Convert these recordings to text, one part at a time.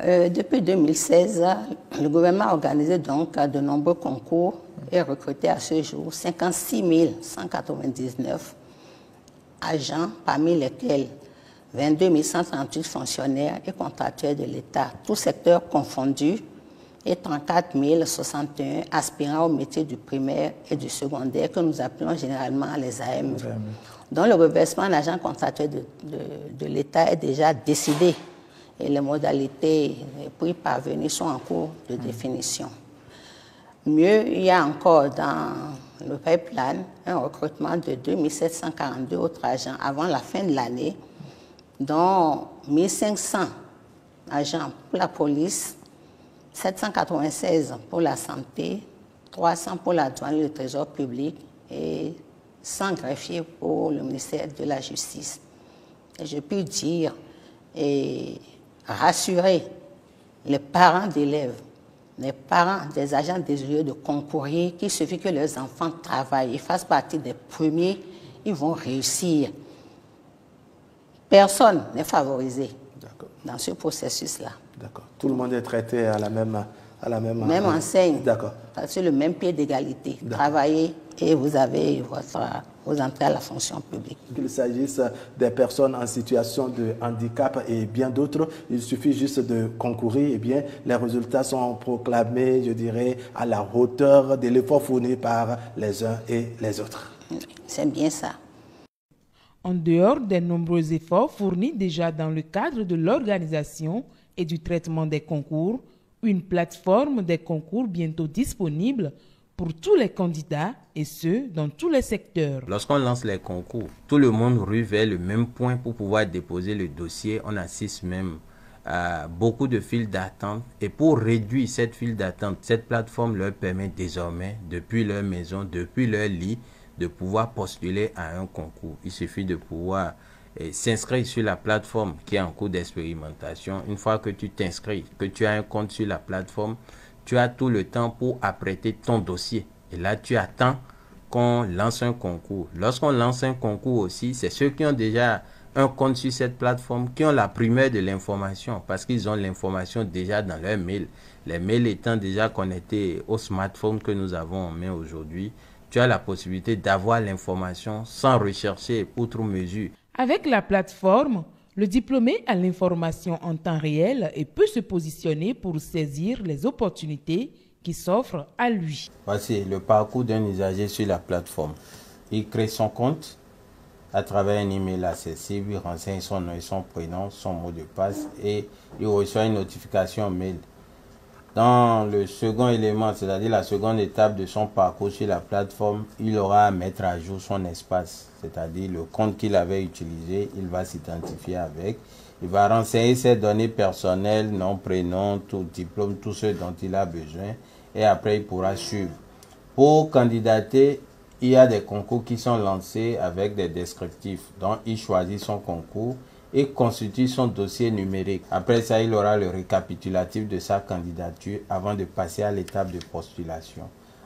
Depuis 2016, le gouvernement a organisé donc de nombreux concours et recruté à ce jour 56 199 agents, parmi lesquels 22 138 fonctionnaires et contractuels de l'État, tous secteurs confondus, et 34 061 aspirants au métier du primaire et du secondaire que nous appelons généralement les AME, dont le reversement en agents contractuels de l'État est déjà décidé et les modalités pour y parvenir sont en cours de définition. Mieux, il y a encore dans le pipeline un recrutement de 2 742 autres agents avant la fin de l'année, dont 1 500 agents pour la police, 796 pour la santé, 300 pour la douane et le trésor public et 100 greffiers pour le ministère de la Justice. Et je peux dire et rassurer les parents d'élèves, les parents des agents désireux de concourir, qu'il suffit que leurs enfants travaillent et fassent partie des premiers, ils vont réussir. Personne n'est favorisé dans ce processus-là. D'accord. Tout le monde est traité à la même enseigne. D'accord. Sur le même pied d'égalité. Travaillez et vous avez vos entrées à la fonction publique. Qu'il s'agisse des personnes en situation de handicap et bien d'autres, il suffit juste de concourir et bien les résultats sont proclamés, je dirais, à la hauteur de l'effort fourni par les uns et les autres. C'est bien ça. En dehors des nombreux efforts fournis déjà dans le cadre de l'organisation et du traitement des concours, une plateforme des concours bientôt disponible pour tous les candidats et ceux dans tous les secteurs. Lorsqu'on lance les concours, tout le monde rue vers le même point pour pouvoir déposer le dossier. On assiste même à beaucoup de files d'attente et pour réduire cette file d'attente, cette plateforme leur permet désormais, depuis leur maison, depuis leur lit, de pouvoir postuler à un concours. Il suffit de pouvoir s'inscrire sur la plateforme qui est en cours d'expérimentation. Une fois que tu t'inscris, que tu as un compte sur la plateforme, tu as tout le temps pour apprêter ton dossier. Et là, tu attends qu'on lance un concours. Lorsqu'on lance un concours aussi, c'est ceux qui ont déjà un compte sur cette plateforme qui ont la primeur de l'information parce qu'ils ont l'information déjà dans leur mail. Les mails étant déjà connectés au smartphone que nous avons en main aujourd'hui, tu as la possibilité d'avoir l'information sans rechercher outre mesure. Avec la plateforme, le diplômé a l'information en temps réel et peut se positionner pour saisir les opportunités qui s'offrent à lui. Voici le parcours d'un usager sur la plateforme. Il crée son compte à travers un email accessible, il renseigne son nom et son prénom, son mot de passe et il reçoit une notification mail. Dans le second élément, c'est-à-dire la seconde étape de son parcours sur la plateforme, il aura à mettre à jour son espace, c'est-à-dire le compte qu'il avait utilisé, il va s'identifier avec. Il va renseigner ses données personnelles, nom, prénom, tout diplôme, tout ce dont il a besoin et après il pourra suivre. Pour candidater, il y a des concours qui sont lancés avec des descriptifs, donc il choisit son concours et constitue son dossier numérique. Après ça, il aura le récapitulatif de sa candidature avant de passer à l'étape de postulation.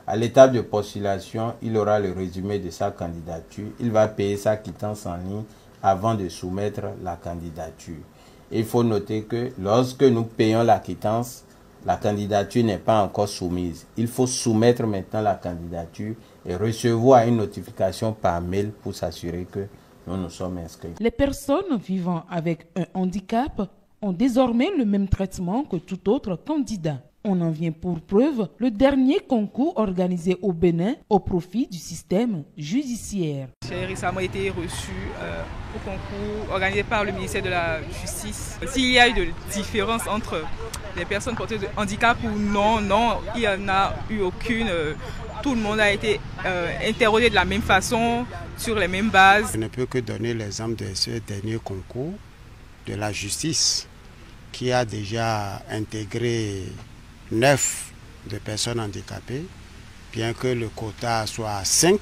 À l'étape de postulation, il aura le résumé de sa candidature. Il va payer sa quittance en ligne avant de soumettre la candidature. Il faut noter que lorsque nous payons la quittance, la candidature n'est pas encore soumise. Il faut soumettre maintenant la candidature et recevoir une notification par mail pour s'assurer que nous sommes inscrits. Les personnes vivant avec un handicap ont désormais le même traitement que tout autre candidat. On en vient pour preuve le dernier concours organisé au Bénin au profit du système judiciaire. J'ai récemment été reçu au concours organisé par le ministère de la Justice. S'il y a eu de différence entre les personnes porteuses de handicap ou non, il n'y en a eu aucune. Tout le monde a été interrogé de la même façon, sur les mêmes bases. Je ne peux que donner l'exemple de ce dernier concours de la justice qui a déjà intégré 9 de personnes handicapées, bien que le quota soit 5.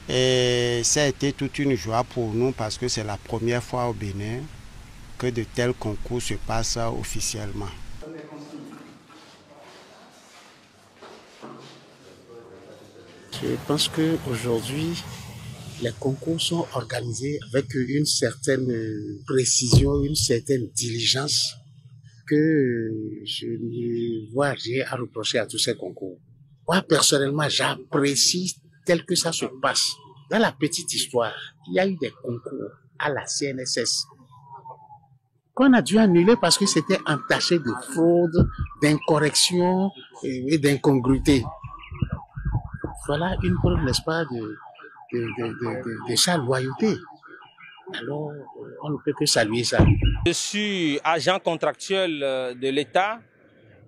Et ça a été toute une joie pour nous parce que c'est la première fois au Bénin que de tels concours se passent officiellement. Je pense qu'aujourd'hui, les concours sont organisés avec une certaine précision, une certaine diligence, que je ne vois rien à reprocher à tous ces concours. Moi, personnellement, j'apprécie tel que ça se passe. Dans la petite histoire, il y a eu des concours à la CNSS qu'on a dû annuler parce que c'était entaché de fraude, d'incorrection et d'incongruité. Voilà une preuve, n'est-ce pas, de sa loyauté. Alors, on ne peut que saluer ça. Je suis agent contractuel de l'État,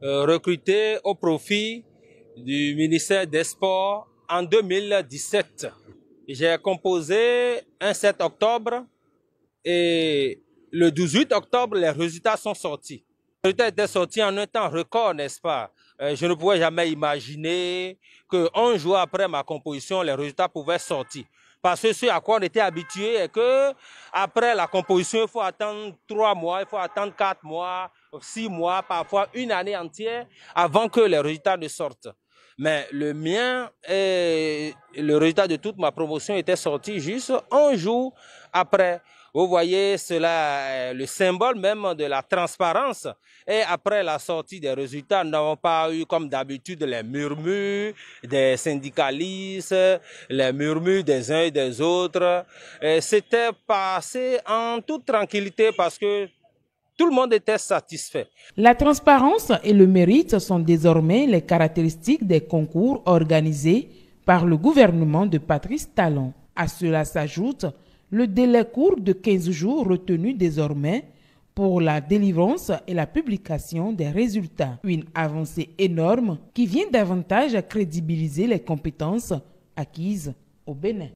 recruté au profit du ministère des Sports en 2017. J'ai composé un 7 octobre et le 18 octobre, les résultats sont sortis. Les résultats étaient sortis en un temps record, n'est-ce pas? Je ne pouvais jamais imaginer qu'un jour après ma composition, les résultats pouvaient sortir. Parce que ce à quoi on était habitué est que après la composition, il faut attendre 3 mois, il faut attendre 4 mois, 6 mois, parfois une année entière avant que les résultats ne sortent. Mais le mien et le résultat de toute ma promotion était sorti juste un jour après. Vous voyez, cela est le symbole même de la transparence. Et après la sortie des résultats, nous n'avons pas eu comme d'habitude les murmures des syndicalistes, les murmures des uns et des autres. C'était passé en toute tranquillité parce que tout le monde était satisfait. La transparence et le mérite sont désormais les caractéristiques des concours organisés par le gouvernement de Patrice Talon. À cela s'ajoute le délai court de 15 jours retenu désormais pour la délivrance et la publication des résultats. Une avancée énorme qui vient davantage à crédibiliser les compétences acquises au Bénin.